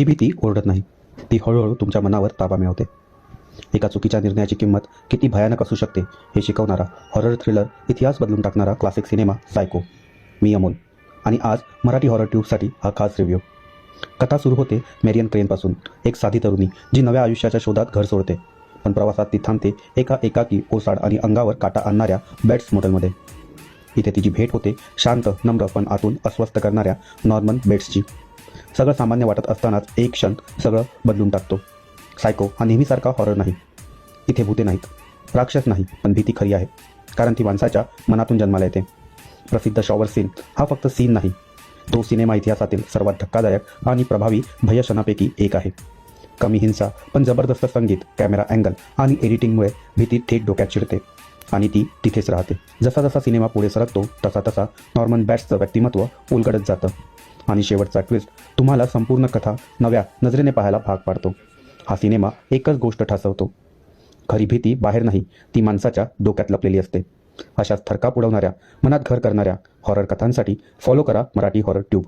भीती ओरडत नाही, ती हळूहळू तुमच्या मनावर ताबा मिळवते. एका चुकीच्या निर्णयाची किंमत किती भयानक असू शकते हे शिकवणारा हॉरर थ्रिलर, इतिहास बदलून टाकणारा क्लासिक सिनेमा सायको. मी अमोल आणि आज मराठी हॉरर ट्यूबसाठी हा खास रिव्ह्यू. कथा सुरू होते मेरियन क्रेनपासून, एक साधी तरुणी जी नव्या आयुष्याच्या शोधात घर सोडते, पण प्रवासात ती थांबते एका एकाकी, ओसाड आणि अंगावर काटा आणणाऱ्या बेट्स मॉडेलमध्ये. इथे तिची भेट होते शांत, नम्र पण आतून अस्वस्थ करणाऱ्या नॉर्मन बेट्सची. सगळं सामान्य वाटत असतानाच एक क्षण सगळं बदलून टाकतो. सायको हा नेहमीसारखा हॉरर नाही. इथे भूते नाहीत, राक्षस नाही, पण भीती खरी आहे, कारण ती माणसाच्या मनातून जन्माला येते. प्रसिद्ध शॉवर सीन हा फक्त सीन नाही, तो सिनेमा इतिहासातील सर्वात धक्कादायक आणि प्रभावी भयक्षणापैकी एक आहे. कमी हिंसा पण जबरदस्त संगीत, कॅमेरा अँगल आणि एडिटिंगमुळे भीती थेट डोक्यात शिरते आणि ती तिथेच राहते. जसा जसा सिनेमा पुढे सरकतो तसा तसा नॉर्मन बॅट्सचं व्यक्तिमत्व उलगडत जातं आणि शेवटचा ट्विस्ट तुम्हाला संपूर्ण कथा नव्या नजरेने पाहायला भाग पाडतो. हा सिनेमा एकच गोष्ट ठासवतो, खरी भीती बाहेर नाही, ती माणसाच्या डोक्यात लपलेली असते. अशाच थरकाप उडवणाऱ्या, मनात घर करणाऱ्या हॉरर कथांसाठी फॉलो करा मराठी हॉरर ट्यूब.